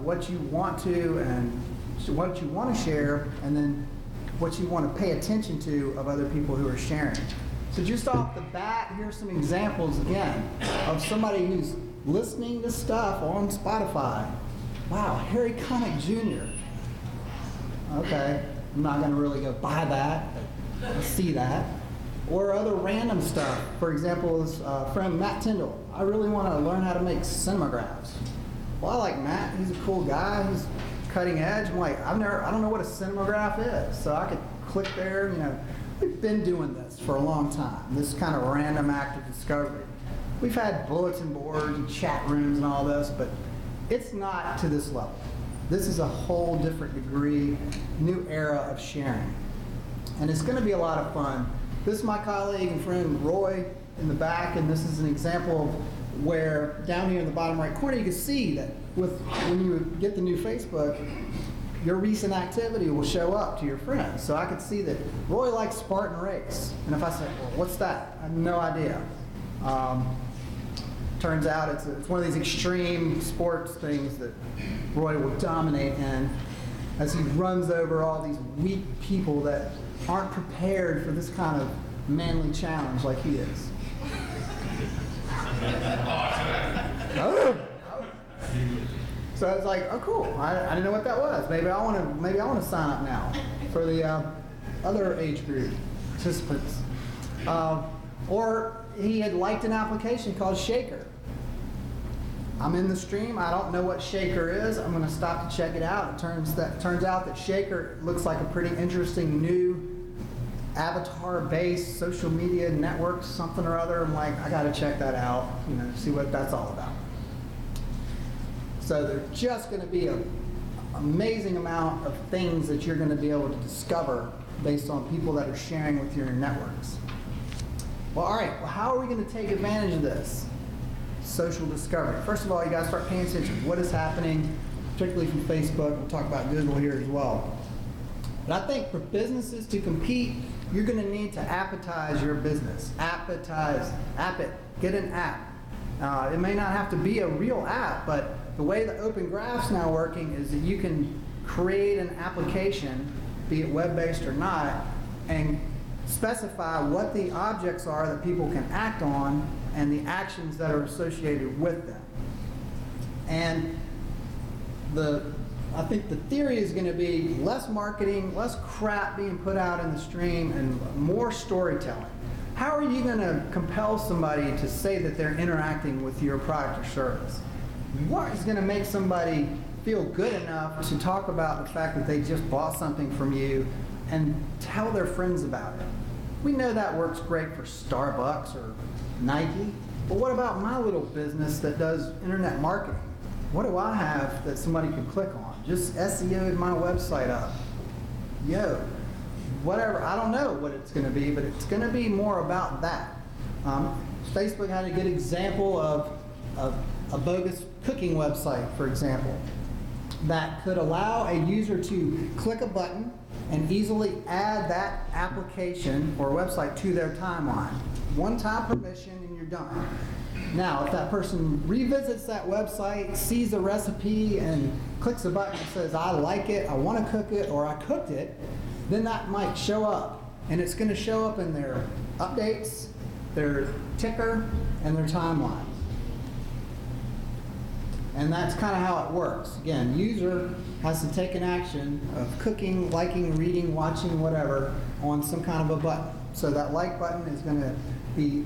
what you want to and what you want to share, and then what you want to pay attention to of other people who are sharing. So just off the bat, here's some examples again of somebody who's listening to stuff on Spotify. Wow, Harry Connick Jr. Okay, I'm not going to really go buy that, but I see that. Or other random stuff. For example, this friend Matt Tyndall. I really want to learn how to make cinemagraphs. Well, I like Matt. He's a cool guy. He's cutting edge. I'm like, I don't know what a cinemagraph is. So I could click there. We've been doing this for a long time. This kind of random act of discovery. We've had bulletin boards and chat rooms and all this, but it's not to this level. This is a whole different degree, new era of sharing. And it's going to be a lot of fun. This is my colleague and friend Roy in the back, and this is an example of where down here in the bottom right corner you can see that when you get the new Facebook, your recent activity will show up to your friends. So I could see that Roy likes Spartan Race. And if I say, well, what's that? I have no idea. Turns out it's one of these extreme sports things that Roy will dominate in as he runs over all these weak people that aren't prepared for this kind of manly challenge like he is. So I was like, oh cool, I didn't know what that was. Maybe I want to sign up now for the other age group participants. Or he had liked an application called Shaker. I'm in the stream. I don't know what Shaker is. I'm going to stop to check it out. It turns out that Shaker looks like a pretty interesting new avatar-based social media network, something or other. I'm like, I got to check that out. See what that's all about. So there's just going to be an amazing amount of things that you're going to be able to discover based on people that are sharing with your networks. Well, all right. Well, how are we going to take advantage of this? Social discovery. First of all, you got to start paying attention to what is happening, particularly from Facebook. We'll talk about Google here as well. But I think for businesses to compete, you're going to need to appetize your business. App it. Get an app. It may not have to be a real app, but the way the Open Graph's now working is that you can create an application, be it web-based or not, and specify what the objects are that people can act on and the actions that are associated with them. And I think the theory is going to be less marketing, less crap being put out in the stream, and more storytelling. How are you going to compel somebody to say that they're interacting with your product or service? What is going to make somebody feel good enough to talk about the fact that they just bought something from you and tell their friends about it? We know that works great for Starbucks or Nike, but what about my little business that does internet marketing? What do I have that somebody can click on? Just SEO'd my website up. Whatever. I don't know what it's going to be, but it's going to be more about that. Facebook had a good example of a bogus cooking website, for example, that could allow a user to click a button and easily add that application or website to their timeline. One-time permission and you're done. Now, if that person revisits that website, sees a recipe, and clicks a button that says, I like it, I want to cook it, or I cooked it, then that might show up. And it's going to show up in their updates, their ticker, and their timeline. And that's kind of how it works. Again, user has to take an action of cooking, liking, reading, watching, whatever, on some kind of a button. So that like button is going to be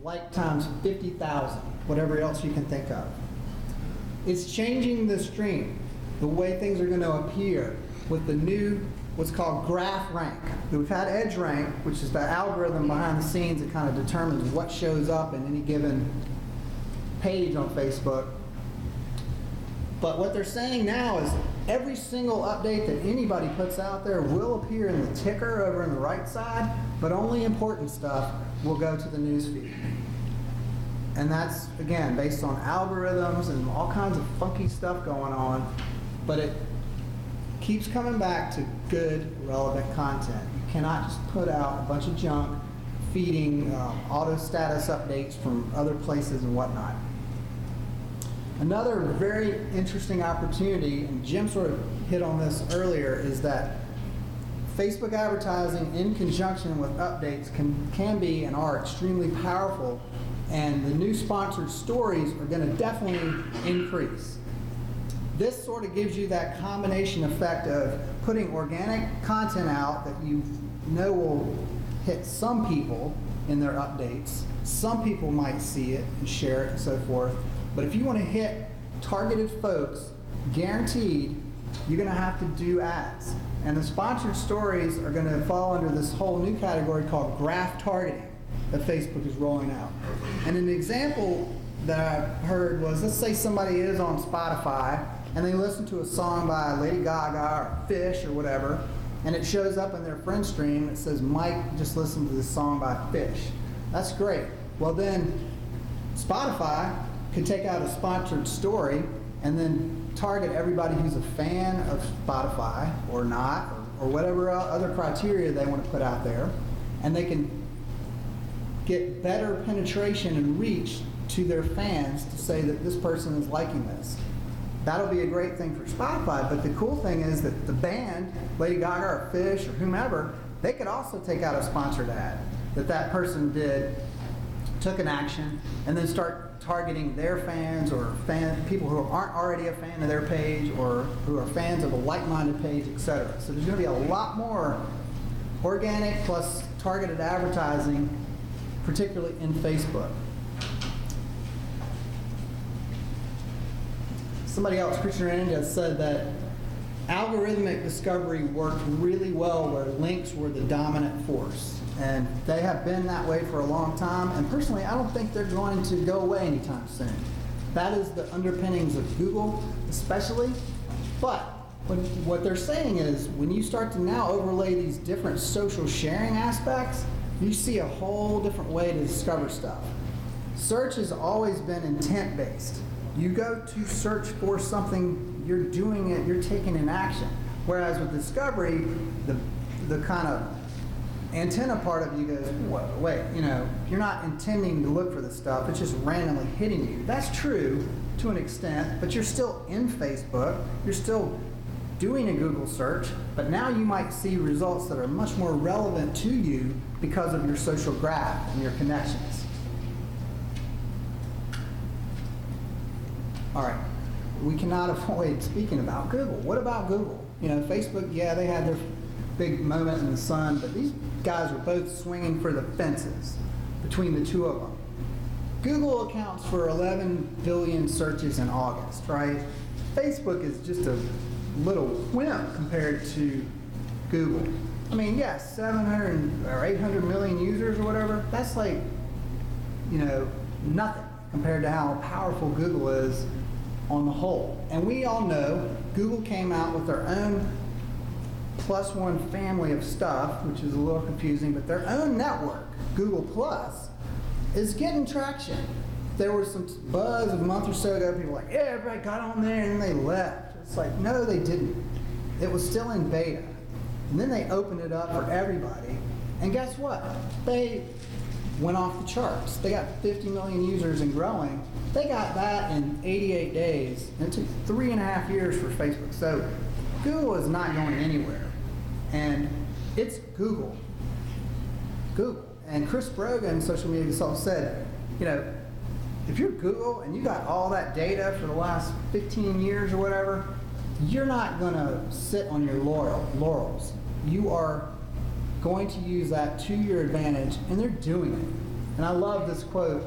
like times 50,000, whatever else you can think of. It's changing the stream, the way things are going to appear with the new, what's called graph rank. We've had edge rank, which is the algorithm behind the scenes that kind of determines what shows up in any given page on Facebook. But what they're saying now is every single update that anybody puts out there will appear in the ticker over on the right side, but only important stuff will go to the newsfeed. And that's, again, based on algorithms and all kinds of funky stuff going on, but it keeps coming back to good, relevant content. You cannot just put out a bunch of junk feeding auto status updates from other places and whatnot. Another very interesting opportunity, and Jim sort of hit on this earlier, is that Facebook advertising in conjunction with updates can be and are extremely powerful, and the new sponsored stories are going to definitely increase. This sort of gives you that combination effect of putting organic content out that you know will hit some people in their updates. Some people might see it and share it and so forth. But if you want to hit targeted folks, guaranteed, you're going to have to do ads. And the sponsored stories are going to fall under this whole new category called graph targeting that Facebook is rolling out. And an example that I heard was, let's say somebody is on Spotify and they listen to a song by Lady Gaga or Fish or whatever, and it shows up in their friend stream that says, Mike just listened to this song by Fish. That's great. Well then, Spotify could take out a sponsored story and then target everybody who's a fan of Spotify or not, or whatever other criteria they want to put out there, and they can get better penetration and reach to their fans to say that this person is liking this. That'll be a great thing for Spotify, but the cool thing is that the band, Lady Gaga or Fish or whomever, they could also take out a sponsored ad that person did, took an action, and then start targeting their fans or people who aren't already a fan of their page or who are fans of a like-minded page, etc. So there's going to be a lot more organic plus targeted advertising, particularly in Facebook. Somebody else, Christian Hernandez, said that algorithmic discovery worked really well where links were the dominant force. And they have been that way for a long time. And personally, I don't think they're going to go away anytime soon. That is the underpinnings of Google, especially. But what they're saying is when you start to now overlay these different social sharing aspects, you see a whole different way to discover stuff. Search has always been intent-based. You go to search for something, you're doing it, you're taking an action. Whereas with discovery, the kind of antenna part of you goes, wait, you're not intending to look for this stuff, it's just randomly hitting you. That's true to an extent, but you're still in Facebook, you're still doing a Google search, but now you might see results that are much more relevant to you because of your social graph and your connections. All right, we cannot avoid speaking about Google. What about Google? Facebook, yeah, they had their big moment in the sun, but these guys were both swinging for the fences between the two of them. Google accounts for 11 billion searches in August, right? Facebook is just a little wimp compared to Google. I mean, yes, 700 or 800 million users or whatever, that's like, nothing compared to how powerful Google is on the whole. And we all know Google came out with their own +1 family of stuff, which is a little confusing, but their own network, Google Plus, is getting traction. There was some buzz a month or so ago, people were like, yeah, everybody got on there and then they left. It's like, no, they didn't. It was still in beta. And then they opened it up for everybody. And guess what? They went off the charts. They got 50 million users and growing. They got that in 88 days. And it took 3.5 years for Facebook. So Google is not going anywhere. And it's Google. Google. And Chris Brogan, social media consultant, said, if you're Google and you got all that data for the last 15 years or whatever, you're not going to sit on your laurels. You are going to use that to your advantage, and they're doing it. And I love this quote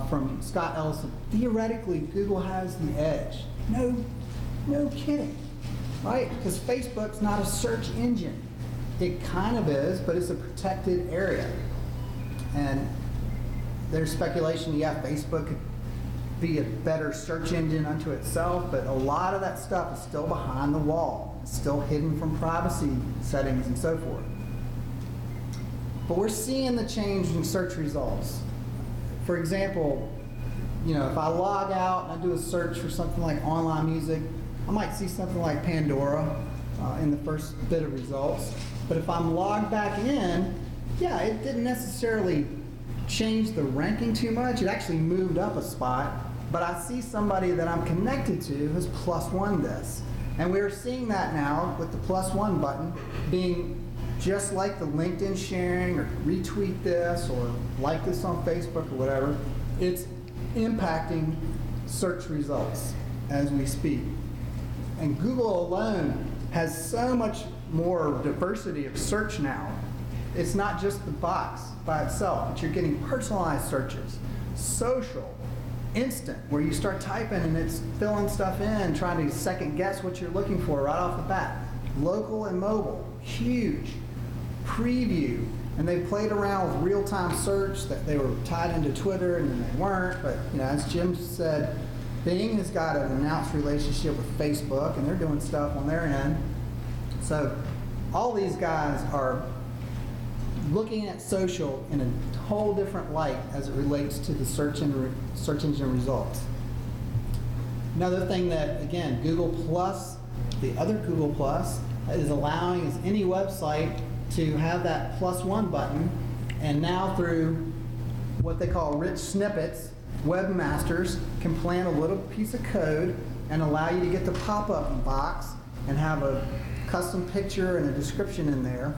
from Scott Ellison. Theoretically, Google has the edge. No kidding, right? Because Facebook's not a search engine. It kind of is, but it's a protected area. And there's speculation, Facebook could be a better search engine unto itself, but a lot of that stuff is still behind the wall. It's still hidden from privacy settings and so forth. But we're seeing the change in search results. For example, if I log out and I do a search for something like online music, I might see something like Pandora in the first bit of results. But if I'm logged back in, yeah, it didn't necessarily change the ranking too much. It actually moved up a spot, but I see somebody that I'm connected to who's +1 this. And we're seeing that now with the +1 button being just like the LinkedIn sharing or retweet this or like this on Facebook or whatever. It's impacting search results as we speak. And Google alone has so much more diversity of search now. It's not just the box by itself, but you're getting personalized searches, social, instant, where you start typing and it's filling stuff in, trying to second guess what you're looking for right off the bat. Local and mobile, huge. Preview, and they played around with real-time search, that they were tied into Twitter and then they weren't, but as Jim said, Bing has got an announced relationship with Facebook and they're doing stuff on their end. So all these guys are looking at social in a whole different light as it relates to the search engine results. Another thing that, again, Google Plus, the other Google Plus, is allowing is any website to have that +1 button, and now through what they call rich snippets, webmasters can plant a little piece of code and allow you to get the pop-up box and have a custom picture and a description in there,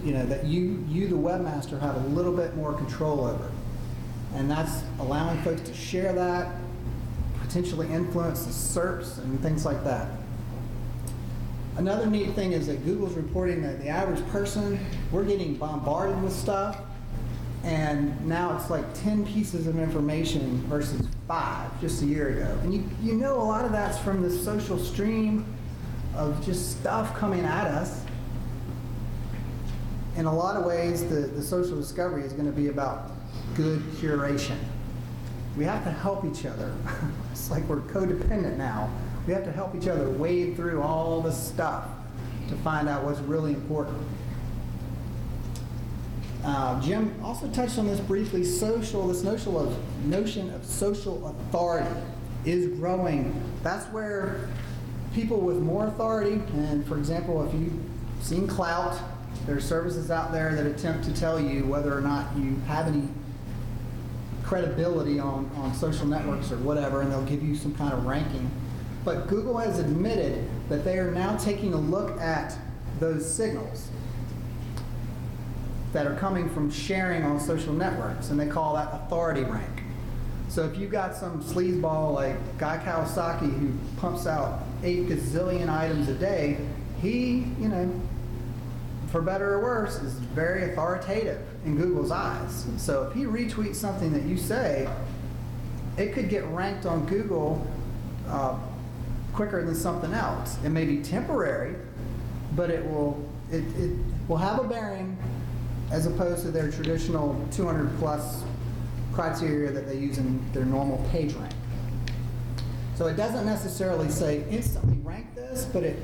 that you the webmaster have a little bit more control over. And that's allowing folks to share that, potentially influence the SERPs and things like that. Another neat thing is that Google's reporting that the average person, we're getting bombarded with stuff, and now it's like 10 pieces of information versus 5 just a year ago. And you know a lot of that's from the social stream of just stuff coming at us. In a lot of ways, the social discovery is going to be about good curation. We have to help each other. It's like we're codependent now. We have to help each other wade through all this stuff to find out what's really important. Jim also touched on this briefly. This notion of social authority is growing. That's where people with more authority, and for example, if you've seen Clout, there are services out there that attempt to tell you whether or not you have any credibility on social networks or whatever, and they'll give you some kind of ranking. But Google has admitted that they are now taking a look at those signals that are coming from sharing on social networks, and they call that authority rank. So if you've got some sleazeball like Guy Kawasaki who pumps out 8 gazillion items a day, he, for better or worse, is very authoritative in Google's eyes. So if he retweets something that you say, it could get ranked on Google quicker than something else. It may be temporary, but it will have a bearing as opposed to their traditional 200+ criteria that they use in their normal page rank. So it doesn't necessarily say instantly rank this, but it